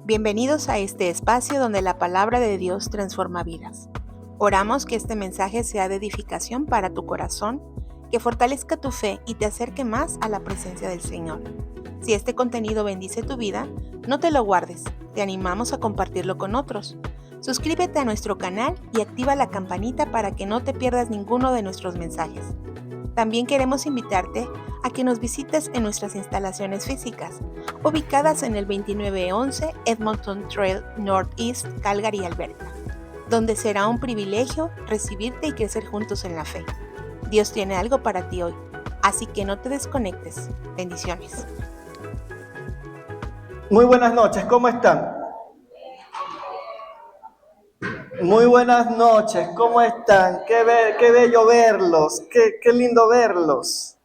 Bienvenidos a este espacio donde la palabra de Dios transforma vidas. Oramos que este mensaje sea de edificación para tu corazón, que fortalezca tu fe y te acerque más a la presencia del Señor. Si este contenido bendice tu vida, no te lo guardes, te animamos a compartirlo con otros. Suscríbete a nuestro canal y activa la campanita para que no te pierdas ninguno de nuestros mensajes. También queremos invitarte a que nos visites en nuestras instalaciones físicas, ubicadas en el 2911 Edmonton Trail Northeast, Calgary, Alberta, donde será un privilegio recibirte y crecer juntos en la fe. Dios tiene algo para ti hoy, así que no te desconectes. Bendiciones. Muy buenas noches, ¿cómo están? Muy buenas noches, ¿cómo están? Qué bello verlos, qué lindo verlos.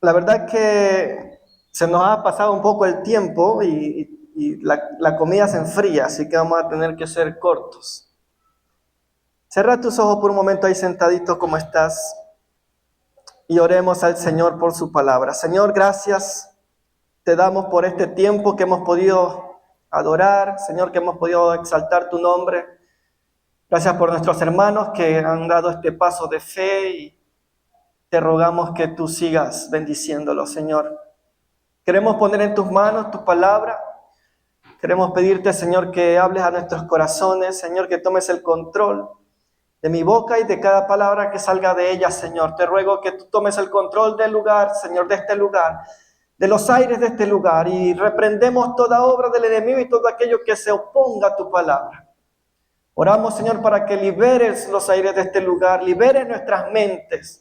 La verdad que se nos ha pasado un poco el tiempo y la comida se enfría, así que vamos a tener que ser cortos. Cierra tus ojos por un momento ahí sentadito como estás y oremos al Señor por su palabra. Señor, gracias te damos por este tiempo que hemos podido adorar, Señor, que hemos podido exaltar tu nombre. Gracias por nuestros hermanos que han dado este paso de fe y te rogamos que tú sigas bendiciéndolos, Señor. Queremos poner en tus manos tu palabra. Queremos pedirte, Señor, que hables a nuestros corazones, Señor, que tomes el control de mi boca y de cada palabra que salga de ella, Señor. Te ruego que tú tomes el control del lugar, Señor, de este lugar, de los aires de este lugar, y reprendemos toda obra del enemigo y todo aquello que se oponga a tu palabra. Oramos, Señor, para que liberes los aires de este lugar, liberes nuestras mentes,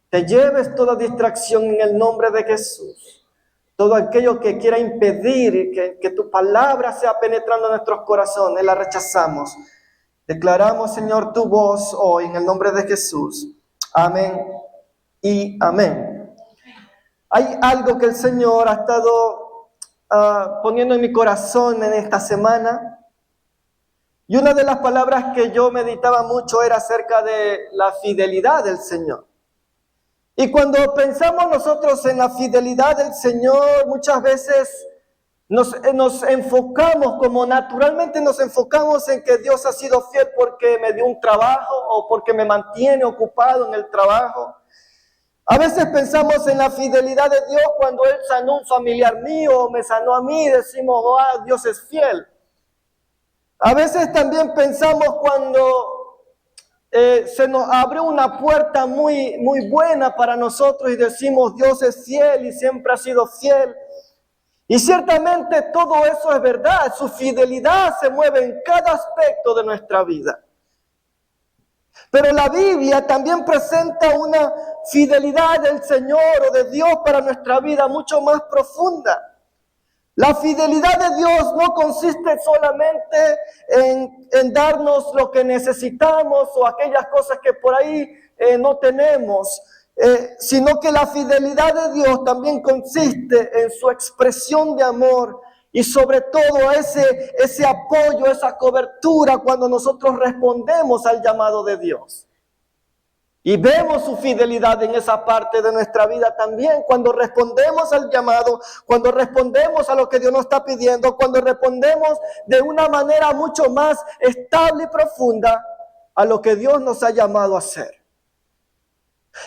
te lleves toda distracción en el nombre de Jesús. Todo aquello que quiera impedir que tu palabra sea penetrando en nuestros corazones, la rechazamos. Declaramos, Señor, tu voz hoy en el nombre de Jesús. Amén y amén. Hay algo que el Señor ha estado poniendo en mi corazón en esta semana. Y una de las palabras que yo meditaba mucho era acerca de la fidelidad del Señor. Y cuando pensamos nosotros en la fidelidad del Señor, muchas veces nos enfocamos, como naturalmente nos enfocamos en que Dios ha sido fiel porque me dio un trabajo o porque me mantiene ocupado en el trabajo. A veces pensamos en la fidelidad de Dios cuando Él sanó a un familiar mío o me sanó a mí, decimos, oh, Dios es fiel. A veces también pensamos cuando se nos abre una puerta muy buena para nosotros y decimos, Dios es fiel y siempre ha sido fiel. Y ciertamente todo eso es verdad, su fidelidad se mueve en cada aspecto de nuestra vida. Pero la Biblia también presenta una fidelidad del Señor o de Dios para nuestra vida mucho más profunda. La fidelidad de Dios no consiste solamente en darnos lo que necesitamos o aquellas cosas que por ahí no tenemos, sino que la fidelidad de Dios también consiste en su expresión de amor y sobre todo ese apoyo, esa cobertura cuando nosotros respondemos al llamado de Dios. Y vemos su fidelidad en esa parte de nuestra vida también, cuando respondemos al llamado, cuando respondemos a lo que Dios nos está pidiendo, cuando respondemos de una manera mucho más estable y profunda a lo que Dios nos ha llamado a hacer.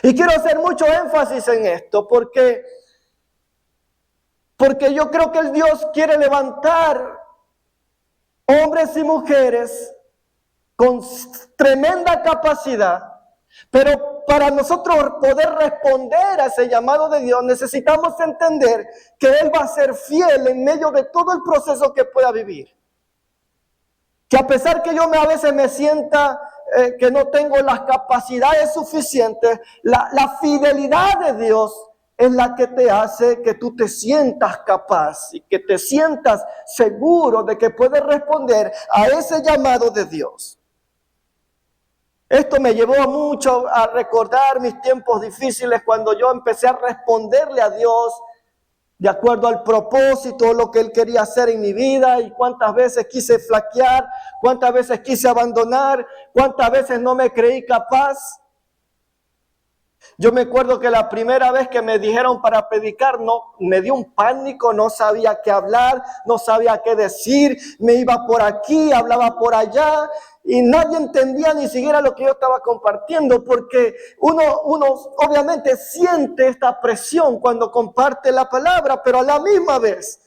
Y quiero hacer mucho énfasis en esto, porque yo creo que el Dios quiere levantar hombres y mujeres con tremenda capacidad. Pero para nosotros poder responder a ese llamado de Dios, necesitamos entender que Él va a ser fiel en medio de todo el proceso que pueda vivir. Que a pesar que yo a veces me sienta que no tengo las capacidades suficientes, la fidelidad de Dios es la que te hace que tú te sientas capaz y que te sientas seguro de que puedes responder a ese llamado de Dios. Esto me llevó mucho a recordar mis tiempos difíciles cuando yo empecé a responderle a Dios de acuerdo al propósito, lo que Él quería hacer en mi vida, y cuántas veces quise flaquear, cuántas veces quise abandonar, cuántas veces no me creí capaz. Yo me acuerdo que la primera vez que me dijeron para predicar, no, me dio un pánico, no sabía qué hablar, no sabía qué decir, me iba por aquí, hablaba por allá y nadie entendía ni siquiera lo que yo estaba compartiendo, porque uno obviamente siente esta presión cuando comparte la palabra, pero a la misma vez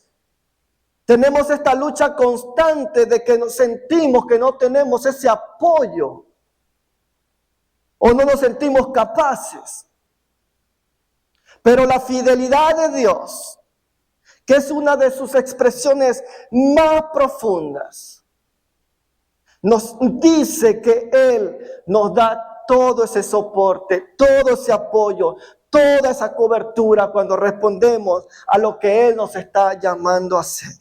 tenemos esta lucha constante de que nos sentimos que no tenemos ese apoyo o no nos sentimos capaces. Pero la fidelidad de Dios, que es una de sus expresiones más profundas, nos dice que Él nos da todo ese soporte, todo ese apoyo, toda esa cobertura cuando respondemos a lo que Él nos está llamando a hacer.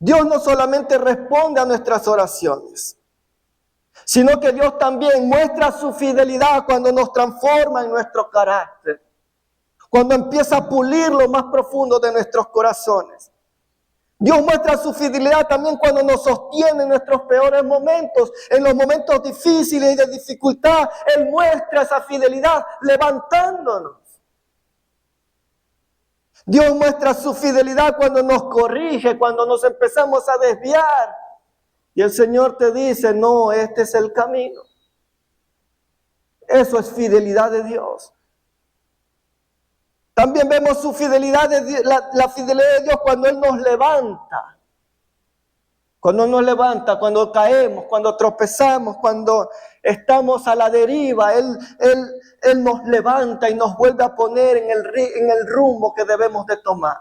Dios no solamente responde a nuestras oraciones, sino que Dios también muestra su fidelidad cuando nos transforma en nuestro carácter, cuando empieza a pulir lo más profundo de nuestros corazones. Dios muestra su fidelidad también cuando nos sostiene en nuestros peores momentos, en los momentos difíciles y de dificultad. Él muestra esa fidelidad levantándonos. Dios muestra su fidelidad cuando nos corrige, cuando nos empezamos a desviar. Y el Señor te dice, no, este es el camino. Eso es fidelidad de Dios. También vemos su fidelidad, la fidelidad de Dios cuando Él nos levanta. Cuando nos levanta, cuando caemos, cuando tropezamos, cuando estamos a la deriva, Él nos levanta y nos vuelve a poner en el rumbo que debemos de tomar.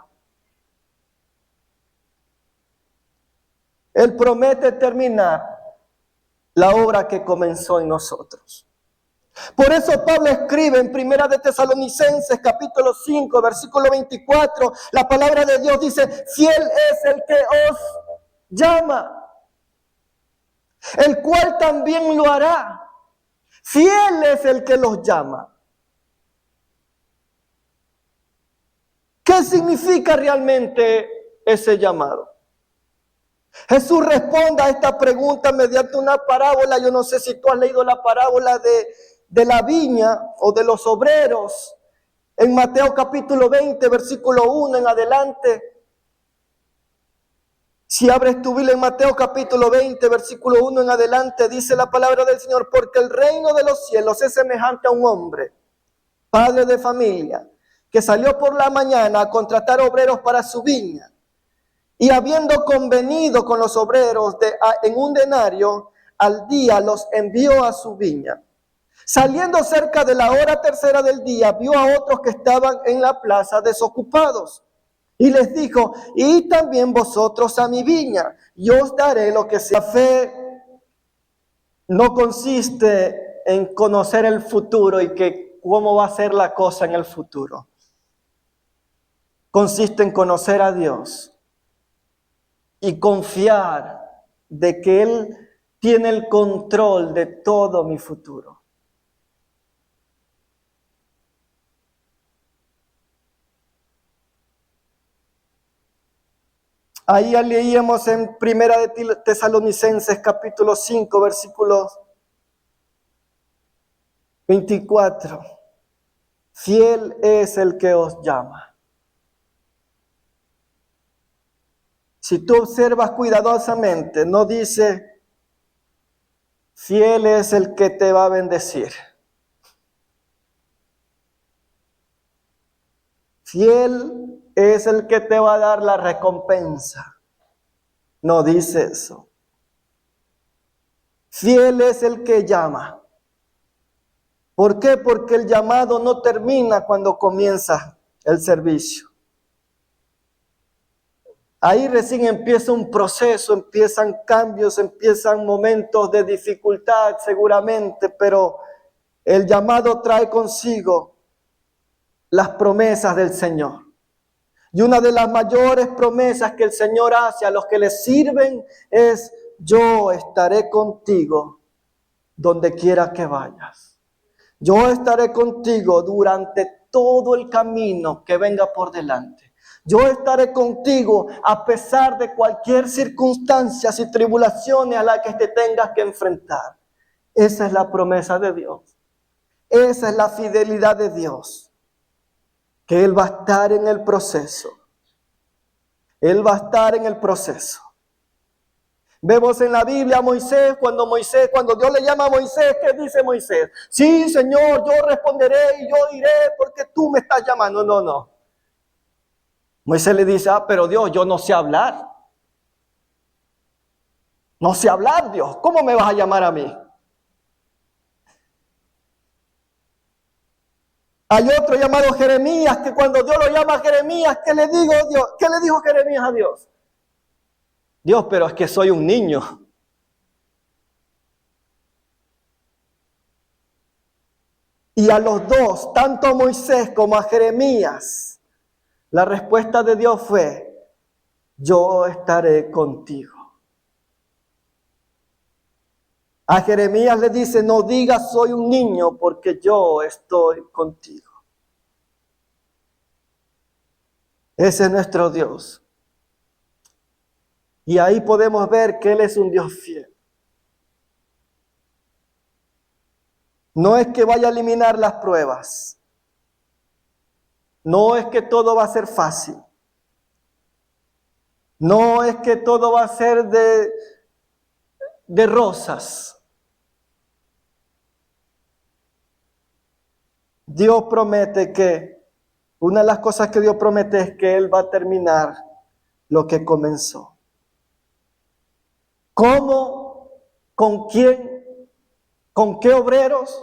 Él promete terminar la obra que comenzó en nosotros. Por eso Pablo escribe en Primera de Tesalonicenses, capítulo 5, versículo 24, la palabra de Dios dice, fiel es el que os llama, el cual también lo hará. Fiel es el que los llama. ¿Qué significa realmente ese llamado? Jesús responde a esta pregunta mediante una parábola. Yo no sé si tú has leído la parábola de la viña o de los obreros. En Mateo capítulo 20, versículo 1 en adelante. Si abres tu Biblia en Mateo capítulo 20, versículo 1 en adelante, dice la palabra del Señor, porque el reino de los cielos es semejante a un hombre, padre de familia, que salió por la mañana a contratar obreros para su viña. Y habiendo convenido con los obreros en un denario al día, los envió a su viña. Saliendo cerca de la hora tercera del día, vio a otros que estaban en la plaza desocupados. Y les dijo, id también vosotros a mi viña, y os daré lo que sea. La fe no consiste en conocer el futuro y que cómo va a ser la cosa en el futuro. Consiste en conocer a Dios y confiar de que Él tiene el control de todo mi futuro. Ahí leíamos en Primera de Tesalonicenses capítulo 5 versículos 24. Fiel es el que os llama. Si tú observas cuidadosamente, no dice, fiel es el que te va a bendecir. Fiel es el que te va a dar la recompensa. No dice eso. Fiel es el que llama. ¿Por qué? Porque el llamado no termina cuando comienza el servicio. Ahí recién empieza un proceso, empiezan cambios, empiezan momentos de dificultad seguramente, pero el llamado trae consigo las promesas del Señor. Y una de las mayores promesas que el Señor hace a los que le sirven es, yo estaré contigo donde quiera que vayas. Yo estaré contigo durante todo el camino que venga por delante. Yo estaré contigo a pesar de cualquier circunstancia y tribulaciones a las que te tengas que enfrentar. Esa es la promesa de Dios. Esa es la fidelidad de Dios, que Él va a estar en el proceso. Él va a estar en el proceso. Vemos en la Biblia a Moisés, cuando Dios le llama a Moisés, ¿qué dice Moisés? Sí, Señor, yo responderé y yo iré porque tú me estás llamando. No. Moisés le dice, pero Dios, yo no sé hablar. No sé hablar, Dios. ¿Cómo me vas a llamar a mí? Hay otro llamado Jeremías, que cuando Dios lo llama a Jeremías, ¿qué le digo Dios? ¿Qué le dijo Jeremías a Dios? Dios, pero es que soy un niño. Y a los dos, tanto a Moisés como a Jeremías, la respuesta de Dios fue, yo estaré contigo. A Jeremías le dice, no digas soy un niño porque yo estoy contigo. Ese es nuestro Dios. Y ahí podemos ver que Él es un Dios fiel. No es que vaya a eliminar las pruebas. No es que todo va a ser fácil. No es que todo va a ser de rosas. Dios promete que, una de las cosas que Dios promete es que Él va a terminar lo que comenzó. ¿Cómo? ¿Con quién? ¿Con qué obreros?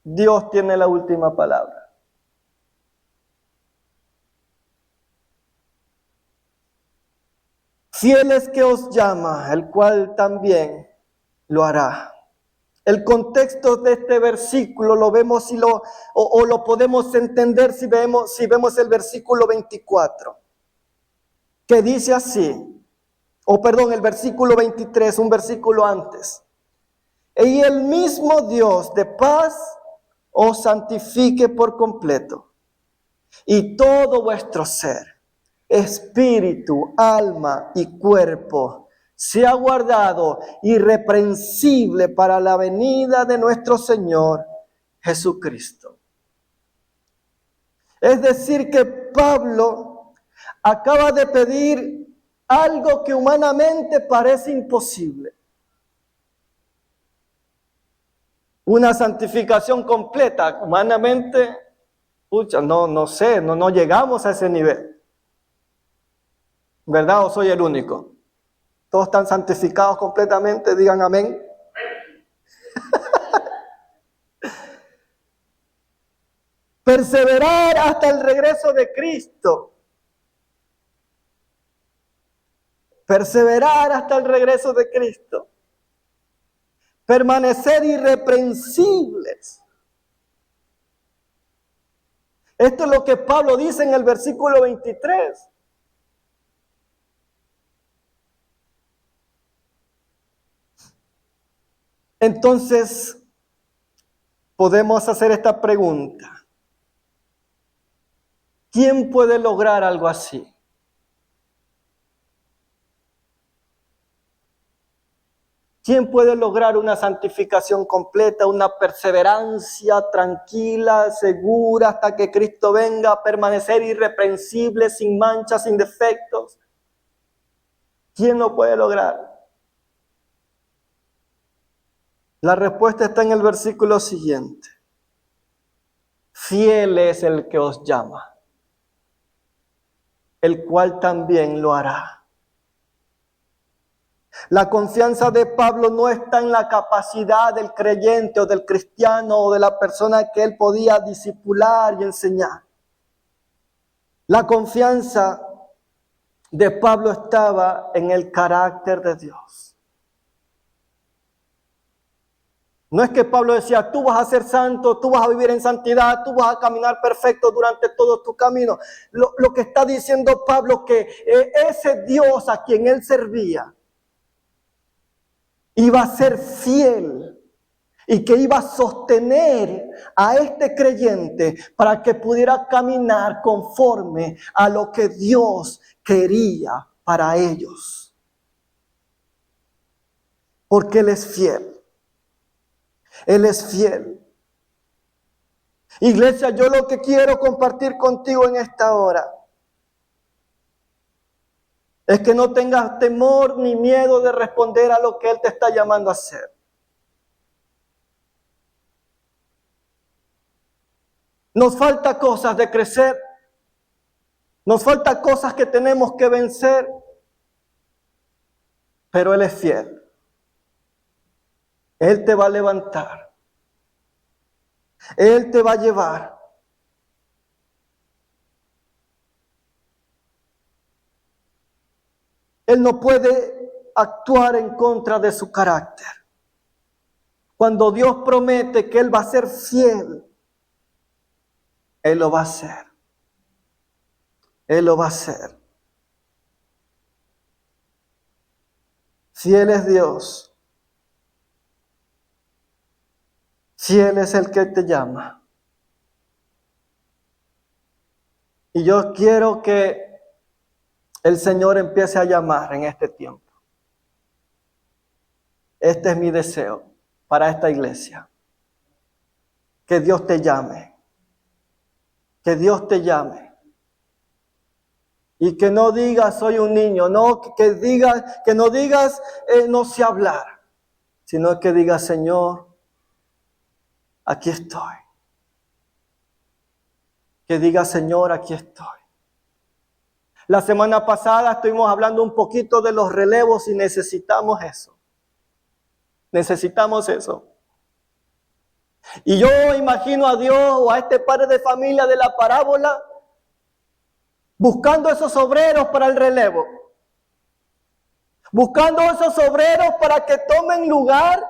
Dios tiene la última palabra. Fiel es que os llama, el cual también lo hará. El contexto de este versículo lo vemos o lo podemos entender si vemos el versículo 24, que dice así, el versículo 23, un versículo antes. Y el mismo Dios de paz os santifique por completo, y todo vuestro ser, espíritu, alma y cuerpo, sea guardado irreprensible para la venida de nuestro Señor Jesucristo. Es decir, que Pablo acaba de pedir algo que humanamente parece imposible. Una santificación completa, humanamente, no llegamos a ese nivel. ¿Verdad o soy el único? ¿Todos están santificados completamente? Digan amén. Perseverar hasta el regreso de Cristo. Perseverar hasta el regreso de Cristo. Permanecer irreprensibles. Esto es lo que Pablo dice en el versículo 23. Entonces, podemos hacer esta pregunta. ¿Quién puede lograr algo así? ¿Quién puede lograr una santificación completa, una perseverancia tranquila, segura, hasta que Cristo venga, permanecer irreprensible, sin manchas, sin defectos? ¿Quién lo puede lograr? La respuesta está en el versículo siguiente. Fiel es el que os llama, el cual también lo hará. La confianza de Pablo no está en la capacidad del creyente o del cristiano o de la persona que él podía discipular y enseñar. La confianza de Pablo estaba en el carácter de Dios. No es que Pablo decía, tú vas a ser santo, tú vas a vivir en santidad, tú vas a caminar perfecto durante todo tu camino. Lo que está diciendo Pablo que ese Dios a quien él servía iba a ser fiel y que iba a sostener a este creyente para que pudiera caminar conforme a lo que Dios quería para ellos. Porque Él es fiel. Él es fiel. Iglesia, yo lo que quiero compartir contigo en esta hora es que no tengas temor ni miedo de responder a lo que Él te está llamando a hacer. Nos falta cosas de crecer. Nos falta cosas que tenemos que vencer. Pero Él es fiel. Él te va a levantar. Él te va a llevar. Él no puede actuar en contra de su carácter. Cuando Dios promete que Él va a ser fiel, Él lo va a hacer. Él lo va a hacer. Fiel es Dios. Fiel es el que te llama. Y yo quiero que el Señor empiece a llamar en este tiempo. Este es mi deseo para esta iglesia. Que Dios te llame. Que Dios te llame. Y que no digas soy un niño, no, que no digas no sé hablar, sino que digas Señor, aquí estoy. Que digas Señor, aquí estoy. La semana pasada estuvimos hablando un poquito de los relevos y necesitamos eso. Necesitamos eso. Y yo imagino a Dios o a este padre de familia de la parábola buscando esos obreros para el relevo. Buscando esos obreros para que tomen lugar.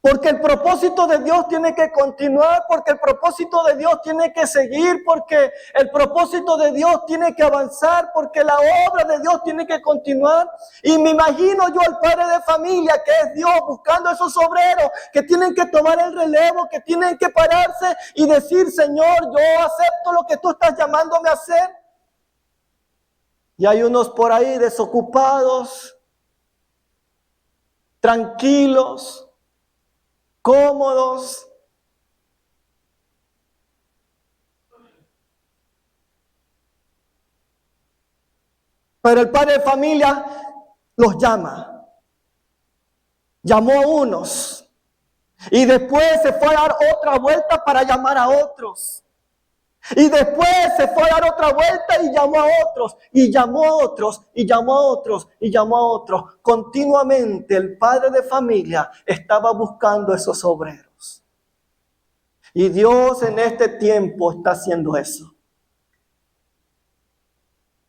Porque el propósito de Dios tiene que continuar, porque el propósito de Dios tiene que seguir, porque el propósito de Dios tiene que avanzar, porque la obra de Dios tiene que continuar. Y me imagino yo al padre de familia, que es Dios, buscando esos obreros que tienen que tomar el relevo, que tienen que pararse y decir, Señor, yo acepto lo que tú estás llamándome a hacer. Y hay unos por ahí desocupados, tranquilos, cómodos. Pero el padre de familia los llama. Llamó a unos. Y después se fue a dar otra vuelta para llamar a otros. Y después se fue a dar otra vuelta y llamó a otros. Y llamó a otros. Y llamó a otros. Y llamó a otros. Continuamente el padre de familia estaba buscando esos obreros. Y Dios en este tiempo está haciendo eso.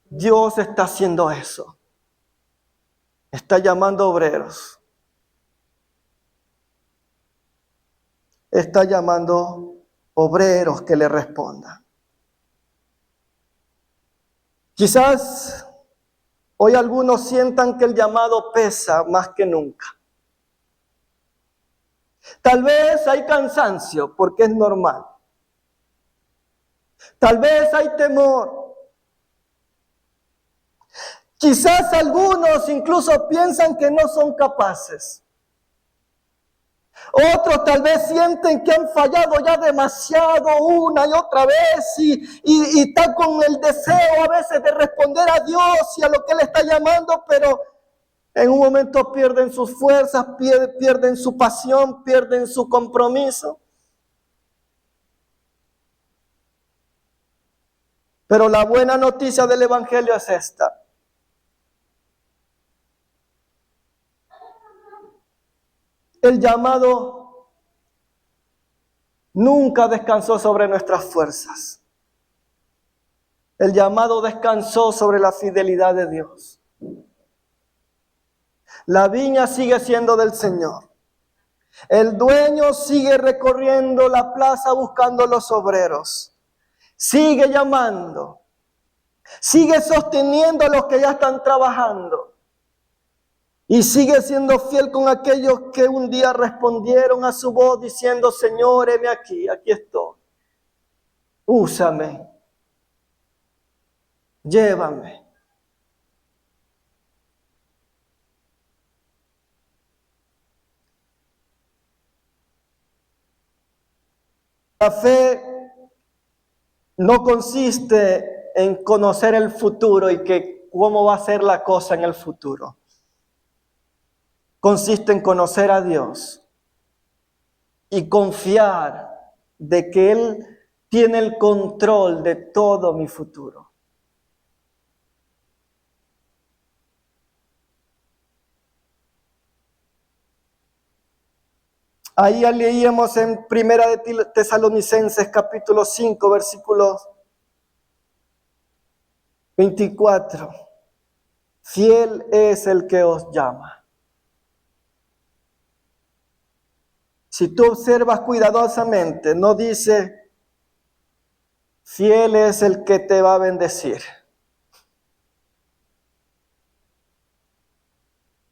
Dios está haciendo eso. Está llamando obreros. Está llamando obreros que le respondan. Quizás hoy algunos sientan que el llamado pesa más que nunca. Tal vez hay cansancio, porque es normal. Tal vez hay temor. Quizás algunos incluso piensan que no son capaces. Otros tal vez sienten que han fallado ya demasiado una y otra vez y están con el deseo a veces de responder a Dios y a lo que Él está llamando, pero en un momento pierden sus fuerzas, pierden su pasión, pierden su compromiso. Pero la buena noticia del Evangelio es esta. El llamado nunca descansó sobre nuestras fuerzas. El llamado descansó sobre la fidelidad de Dios. La viña sigue siendo del Señor. El dueño sigue recorriendo la plaza buscando los obreros. Sigue llamando. Sigue sosteniendo a los que ya están trabajando. Y sigue siendo fiel con aquellos que un día respondieron a su voz diciendo, Señor, heme aquí estoy. Úsame. Llévame. La fe no consiste en conocer el futuro y que cómo va a ser la cosa en el futuro. Consiste en conocer a Dios y confiar de que Él tiene el control de todo mi futuro. Ahí leíamos en Primera de Tesalonicenses capítulo 5, versículos 24. Fiel es el que os llama. Si tú observas cuidadosamente, no dice, fiel es el que te va a bendecir.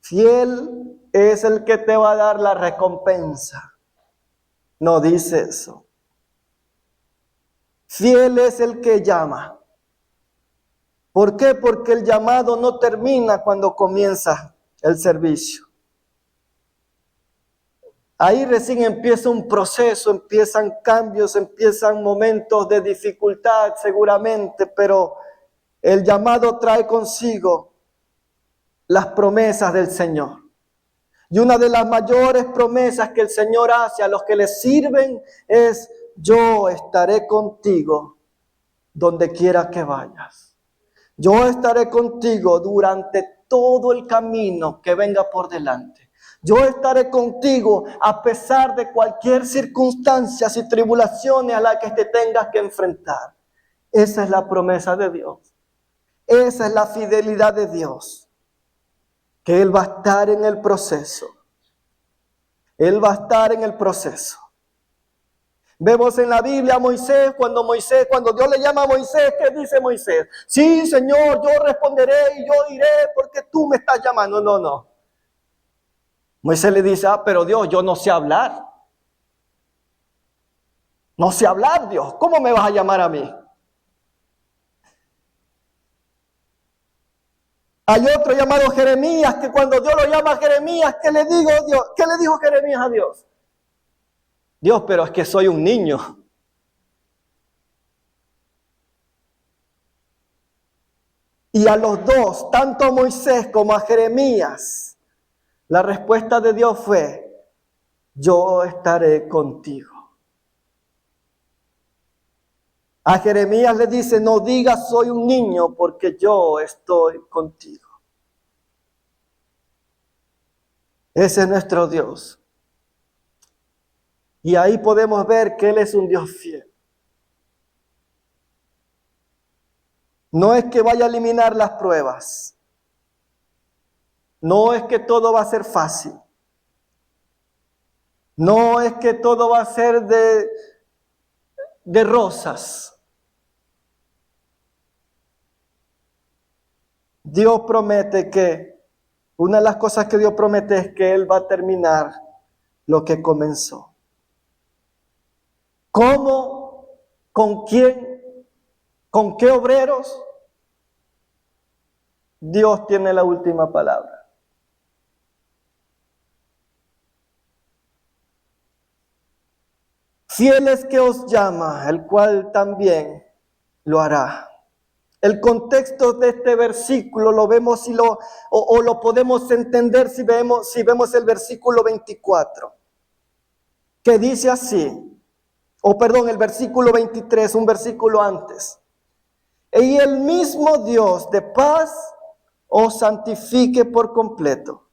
Fiel es el que te va a dar la recompensa. No dice eso. Fiel es el que llama. ¿Por qué? Porque el llamado no termina cuando comienza el servicio. Ahí recién empieza un proceso, empiezan cambios, empiezan momentos de dificultad seguramente, pero el llamado trae consigo las promesas del Señor. Y una de las mayores promesas que el Señor hace a los que le sirven es: yo estaré contigo donde quiera que vayas. Yo estaré contigo durante todo el camino que venga por delante. Yo estaré contigo a pesar de cualquier circunstancia y tribulaciones a las que te tengas que enfrentar. Esa es la promesa de Dios. Esa es la fidelidad de Dios. Que Él va a estar en el proceso. Él va a estar en el proceso. Vemos en la Biblia a Moisés, cuando Dios le llama a Moisés, ¿qué dice Moisés? Sí, Señor, yo responderé y yo iré porque tú me estás llamando. No. Moisés le dice, pero Dios, yo no sé hablar. No sé hablar, Dios. ¿Cómo me vas a llamar a mí? Hay otro llamado Jeremías, que cuando Dios lo llama a Jeremías, ¿qué le digo Dios? ¿Qué le dijo Jeremías a Dios? Dios, pero es que soy un niño. Y a los dos, tanto a Moisés como a Jeremías, la respuesta de Dios fue: yo estaré contigo. A Jeremías le dice: no digas soy un niño, porque yo estoy contigo. Ese es nuestro Dios. Y ahí podemos ver que Él es un Dios fiel. No es que vaya a eliminar las pruebas. No es que todo va a ser fácil. No es que todo va a ser de rosas. Dios promete que, una de las cosas que Dios promete es que Él va a terminar lo que comenzó. ¿Cómo? ¿Con quién? ¿Con qué obreros? Dios tiene la última palabra. Fiel es que os llama, el cual también lo hará. El contexto de este versículo lo vemos o lo podemos entender si vemos el versículo 24, que dice así, el versículo 23, un versículo antes. Y el mismo Dios de paz os santifique por completo,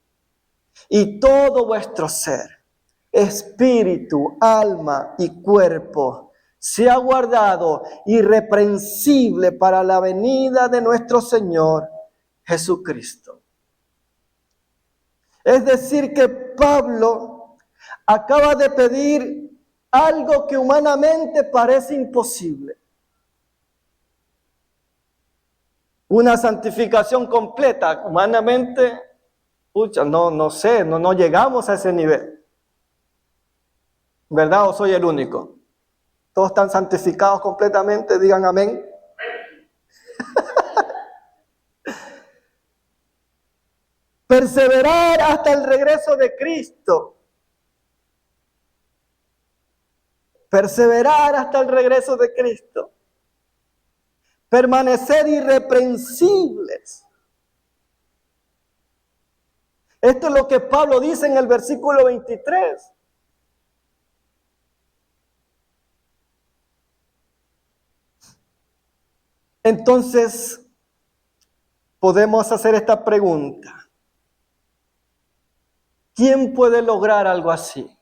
y todo vuestro ser, espíritu, alma y cuerpo, sea guardado irreprensible para la venida de nuestro Señor Jesucristo. Es decir, que Pablo acaba de pedir algo que humanamente parece imposible. Una santificación completa. Humanamente, no llegamos a ese nivel. ¿Verdad o soy el único? ¿Todos están santificados completamente? Digan amén. Perseverar hasta el regreso de Cristo. perseverar hasta el regreso de Cristo, permanecer irreprensibles. Esto es lo que Pablo dice en el versículo 23. Entonces, podemos hacer esta pregunta. ¿Quién puede lograr algo así?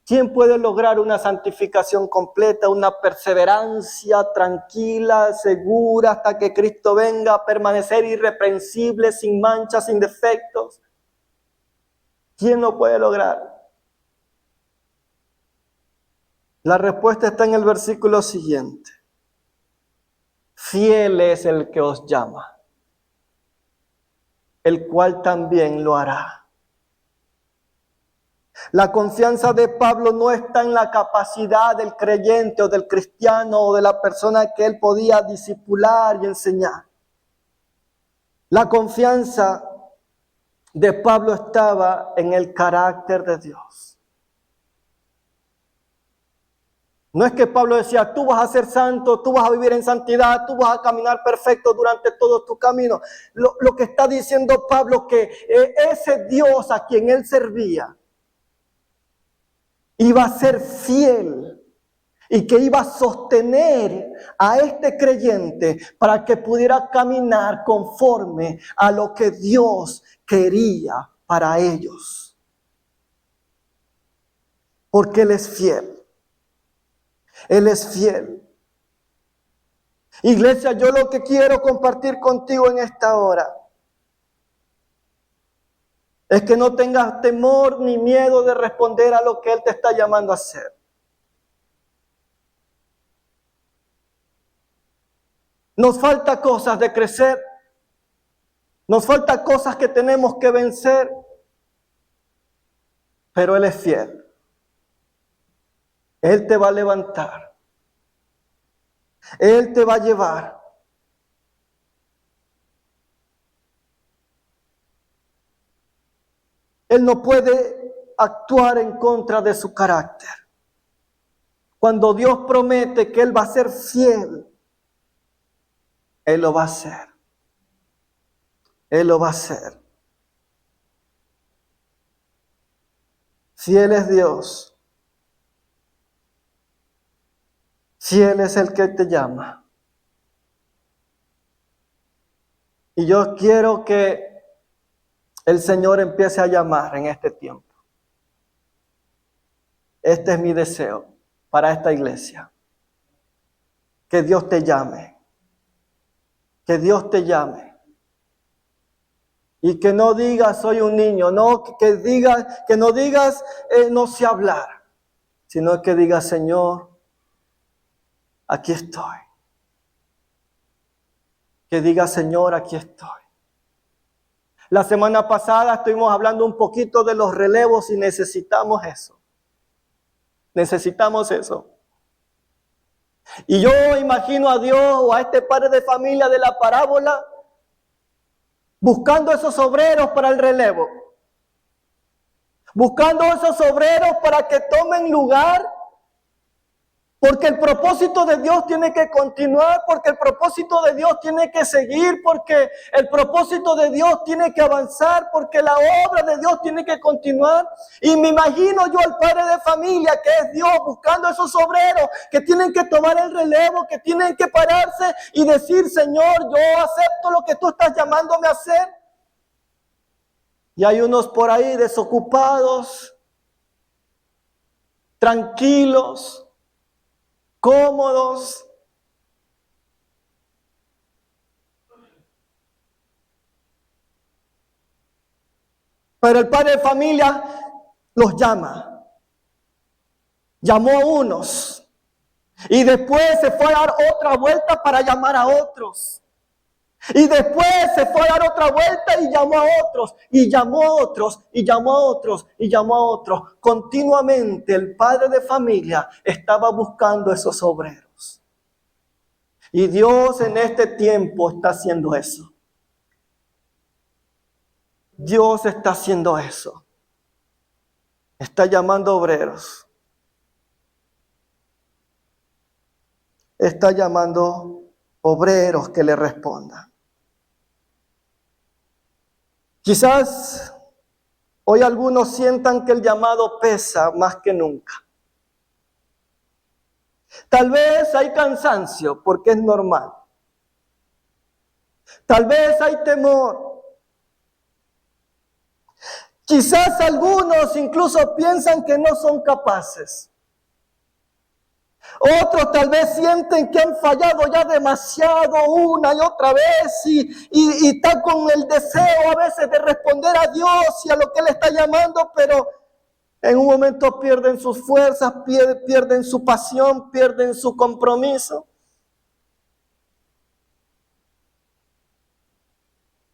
¿Quién puede lograr una santificación completa, una perseverancia tranquila, segura, hasta que Cristo venga, permanecer irreprensible, sin manchas, sin defectos? ¿Quién lo puede lograr? La respuesta está en el versículo siguiente. Fiel es el que os llama, el cual también lo hará. La confianza de Pablo no está en la capacidad del creyente o del cristiano o de la persona que él podía discipular y enseñar. La confianza de Pablo estaba en el carácter de Dios. No es que Pablo decía, tú vas a ser santo, tú vas a vivir en santidad, tú vas a caminar perfecto durante todo tu camino. Lo que está diciendo Pablo que ese Dios a quien él servía iba a ser fiel y que iba a sostener a este creyente para que pudiera caminar conforme a lo que Dios quería para ellos. Porque Él es fiel. Él es fiel. Iglesia, yo lo que quiero compartir contigo en esta hora es que no tengas temor ni miedo de responder a lo que Él te está llamando a hacer. Nos falta cosas de crecer. Nos falta cosas que tenemos que vencer. Pero Él es fiel. Él te va a levantar. Él te va a llevar. Él no puede actuar en contra de su carácter. Cuando Dios promete que Él va a ser fiel, Él lo va a hacer. Él lo va a hacer. Fiel es Dios. Fiel es el que te llama. Y yo quiero que el Señor empiece a llamar en este tiempo. Este es mi deseo para esta iglesia. Que Dios te llame. Que Dios te llame. Y que no digas soy un niño, no, que no digas no sé hablar, sino que digas Señor, aquí estoy. Que digas Señor, aquí estoy. La semana pasada estuvimos hablando un poquito de los relevos y necesitamos eso. Necesitamos eso. Y yo imagino a Dios o a este padre de familia de la parábola buscando esos obreros para el relevo. Buscando esos obreros para que tomen lugar. Porque el propósito de Dios tiene que continuar, porque el propósito de Dios tiene que seguir, porque el propósito de Dios tiene que avanzar, porque la obra de Dios tiene que continuar. Y me imagino yo al padre de familia que es Dios buscando esos obreros que tienen que tomar el relevo, que tienen que pararse y decir, Señor, yo acepto lo que tú estás llamándome a hacer. Y hay unos por ahí desocupados, tranquilos, cómodos. Pero el padre de familia los llama. Llamó a unos. Y después se fue a dar otra vuelta para llamar a otros. Y después se fue a dar otra vuelta y llamó a otros. Y llamó a otros. Y llamó a otros. Y llamó a otros. Continuamente el padre de familia estaba buscando esos obreros. Y Dios en este tiempo está haciendo eso. Dios está haciendo eso. Está llamando obreros. Está llamando obreros que le respondan. Quizás hoy algunos sientan que el llamado pesa más que nunca. Tal vez hay cansancio, porque es normal. Tal vez hay temor. Quizás algunos incluso piensan que no son capaces. Otros tal vez sienten que han fallado ya demasiado una y otra vez y están con el deseo a veces de responder a Dios y a lo que Él está llamando, pero en un momento pierden sus fuerzas, pierden su pasión, pierden su compromiso.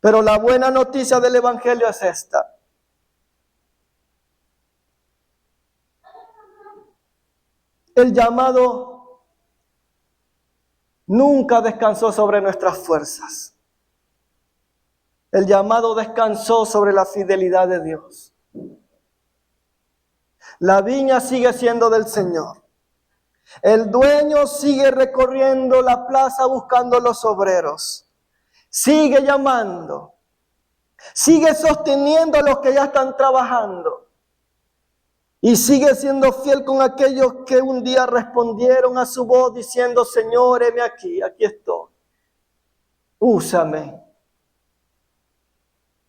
Pero la buena noticia del Evangelio es esta. El llamado nunca descansó sobre nuestras fuerzas. El llamado descansó sobre la fidelidad de Dios. La viña sigue siendo del Señor. El dueño sigue recorriendo la plaza buscando los obreros. Sigue llamando. Sigue sosteniendo a los que ya están trabajando. Y sigue siendo fiel con aquellos que un día respondieron a su voz diciendo: Señor, heme aquí estoy. Úsame.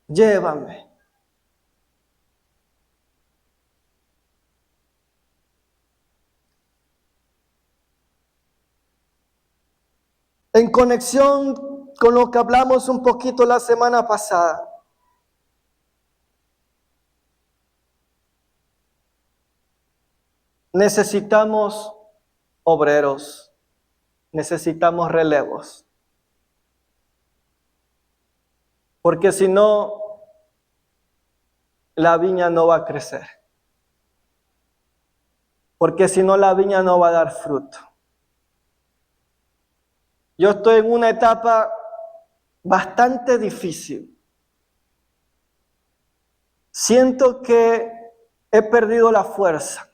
Llévame. En conexión con lo que hablamos un poquito la semana pasada, necesitamos obreros, necesitamos relevos. Porque si no, la viña no va a crecer. Porque si no, la viña no va a dar fruto. Yo estoy en una etapa bastante difícil. Siento que he perdido la fuerza.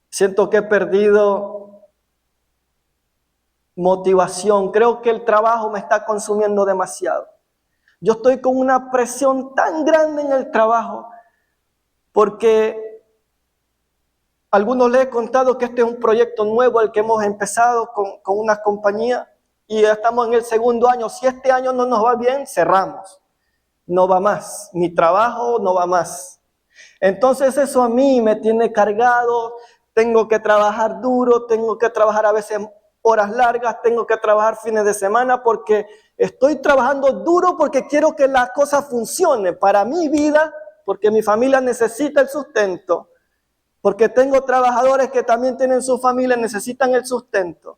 Siento que he perdido motivación. Creo que el trabajo me está consumiendo demasiado. Yo estoy con una presión tan grande en el trabajo porque a algunos les he contado que este es un proyecto nuevo el que hemos empezado con una compañía y ya estamos en el segundo año. Si este año no nos va bien, cerramos. No va más. Mi trabajo no va más. Entonces eso a mí me tiene cargado. Tengo que trabajar duro, tengo que trabajar a veces horas largas, tengo que trabajar fines de semana porque estoy trabajando duro porque quiero que la cosa funcione para mi vida, porque mi familia necesita el sustento, porque tengo trabajadores que también tienen su familia, necesitan el sustento.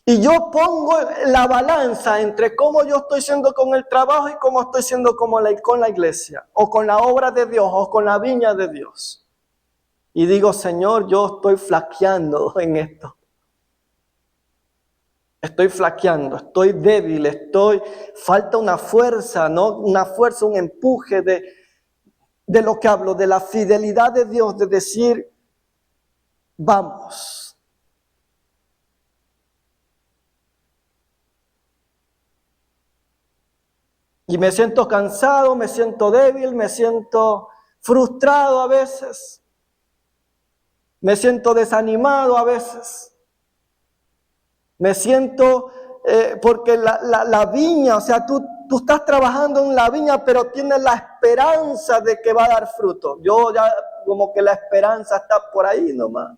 Y yo pongo la balanza entre cómo yo estoy siendo con el trabajo y cómo estoy siendo con la iglesia, o con la obra de Dios, o con la viña de Dios. Y digo: Señor, yo estoy flaqueando en esto. Estoy flaqueando, estoy débil, falta una fuerza, ¿no? Una fuerza, un empuje de lo que hablo, de la fidelidad de Dios, de decir: vamos. Y me siento cansado, me siento débil, me siento frustrado a veces. Me siento desanimado a veces. Me siento, porque la viña, o sea, tú estás trabajando en la viña, pero tienes la esperanza de que va a dar fruto. Yo ya como que la esperanza está por ahí nomás.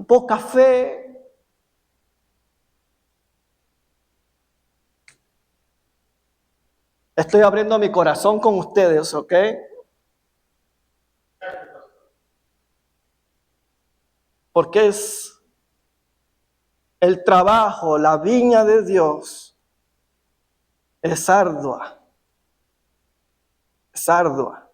Poca fe. Estoy abriendo mi corazón con ustedes, ¿ok? Porque es el trabajo, la viña de Dios es ardua. Es ardua.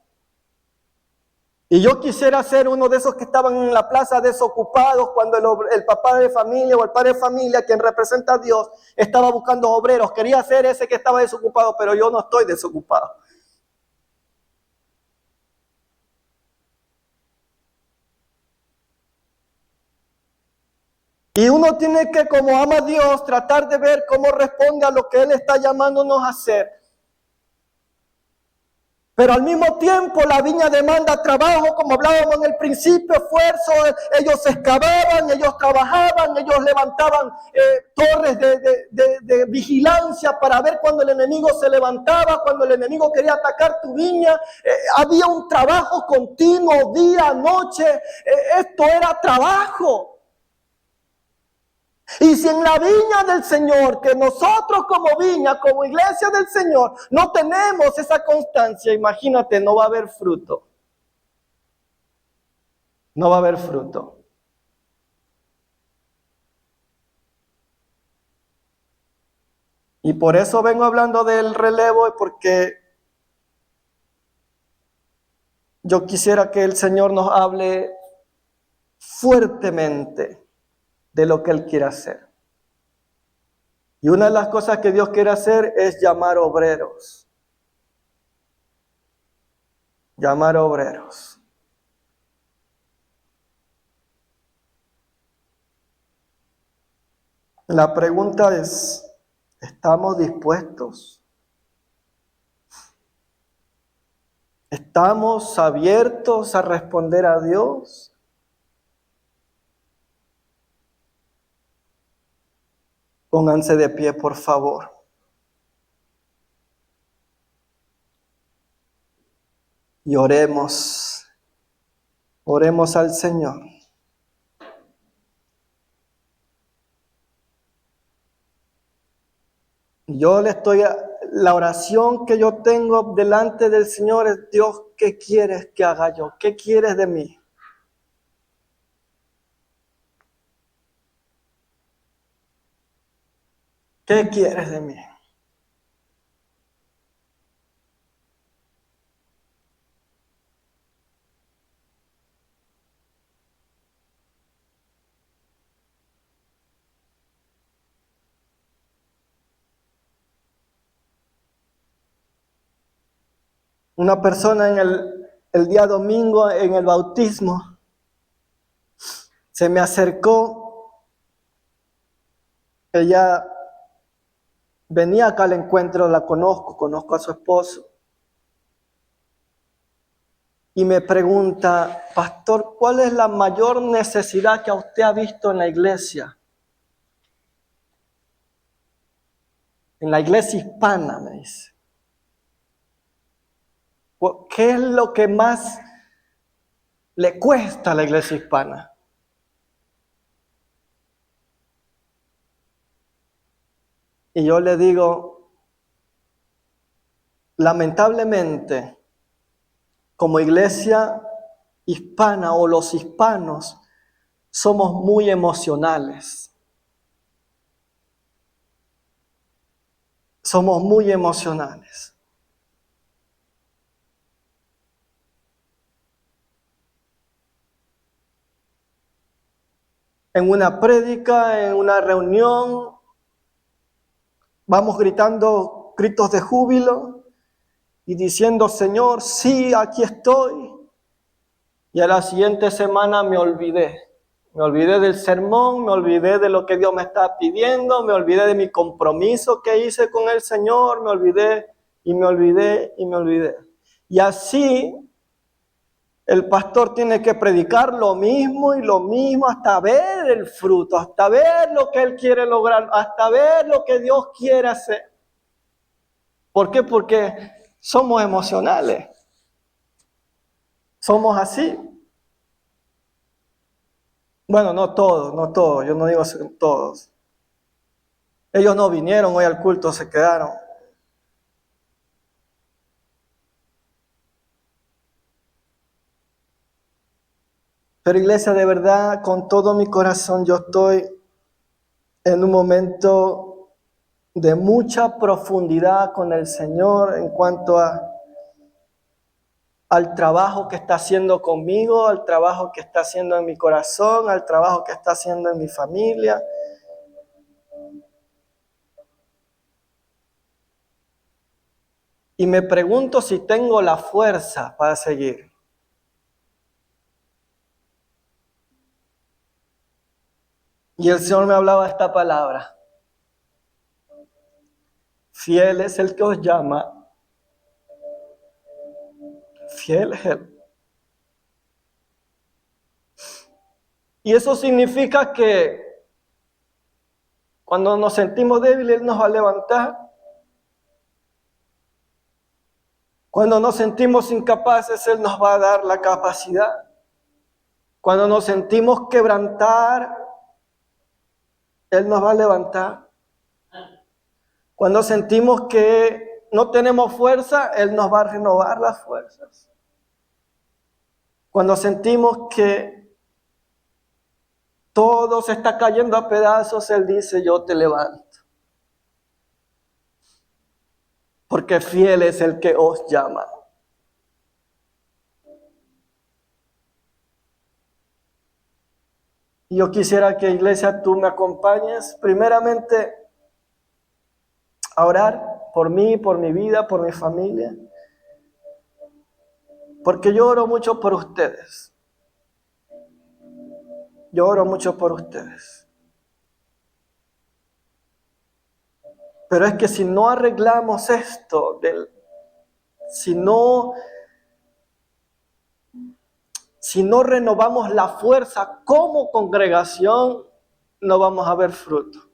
Y yo quisiera ser uno de esos que estaban en la plaza desocupados cuando el papá de familia o el padre de familia, quien representa a Dios, estaba buscando obreros. Quería ser ese que estaba desocupado, pero yo no estoy desocupado. uno tiene que, como ama a Dios, tratar de ver cómo responde a lo que Él está llamándonos a hacer. Pero al mismo tiempo la viña demanda trabajo, como hablábamos en el principio, esfuerzo. Ellos excavaban, ellos trabajaban, ellos levantaban torres de vigilancia para ver cuando el enemigo se levantaba, cuando el enemigo quería atacar tu viña. Había un trabajo continuo, día, noche. Esto era trabajo. Y si en la viña del Señor, que nosotros como viña, como iglesia del Señor, no tenemos esa constancia, imagínate, no va a haber fruto. No va a haber fruto. Y por eso vengo hablando del relevo, porque yo quisiera que el Señor nos hable fuertemente de lo que Él quiere hacer. Y una de las cosas que Dios quiere hacer es llamar obreros. Llamar obreros. La pregunta es, ¿estamos dispuestos? ¿Estamos abiertos a responder a Dios? Pónganse de pie, por favor. Y oremos. Oremos al Señor. La oración que yo tengo delante del Señor es: Dios, ¿qué quieres que haga yo? ¿Qué quieres de mí? ¿Qué quieres de mí? Una persona en el día domingo en el bautismo se me acercó. Ella venía acá al encuentro, la conozco a su esposo. Y me pregunta: pastor, ¿cuál es la mayor necesidad que usted ha visto en la iglesia? En la iglesia hispana, me dice. ¿Qué es lo que más le cuesta a la iglesia hispana? Y yo le digo, lamentablemente, como iglesia hispana o los hispanos, somos muy emocionales. Somos muy emocionales. En una prédica, en una reunión, vamos gritando gritos de júbilo y diciendo: Señor, sí, aquí estoy. Y a la siguiente semana me olvidé. Me olvidé del sermón, me olvidé de lo que Dios me está pidiendo, me olvidé de mi compromiso que hice con el Señor, me olvidé y me olvidé y me olvidé. Y así el pastor tiene que predicar lo mismo y lo mismo hasta ver el fruto, hasta ver lo que él quiere lograr, hasta ver lo que Dios quiere hacer. ¿Por qué? Porque somos emocionales. Somos así. Bueno, no todos, yo no digo todos. Ellos no vinieron hoy al culto, se quedaron. Pero iglesia, de verdad, con todo mi corazón, yo estoy en un momento de mucha profundidad con el Señor en cuanto al trabajo que está haciendo conmigo, al trabajo que está haciendo en mi corazón, al trabajo que está haciendo en mi familia. Y me pregunto si tengo la fuerza para seguir. Y el Señor me hablaba esta palabra. Fiel es el que os llama. Fiel es Él. Y eso significa que cuando nos sentimos débiles, Él nos va a levantar. Cuando nos sentimos incapaces, Él nos va a dar la capacidad. Cuando nos sentimos quebrantar, Él nos va a levantar. Cuando sentimos que no tenemos fuerza, Él nos va a renovar las fuerzas. Cuando sentimos que todo se está cayendo a pedazos, Él dice, yo te levanto. Porque fiel es el que os llama. Y yo quisiera que, iglesia, tú me acompañes primeramente a orar por mí, por mi vida, por mi familia. Porque yo oro mucho por ustedes. Yo oro mucho por ustedes. Pero es que si no arreglamos esto, si no renovamos la fuerza como congregación, no vamos a ver fruto.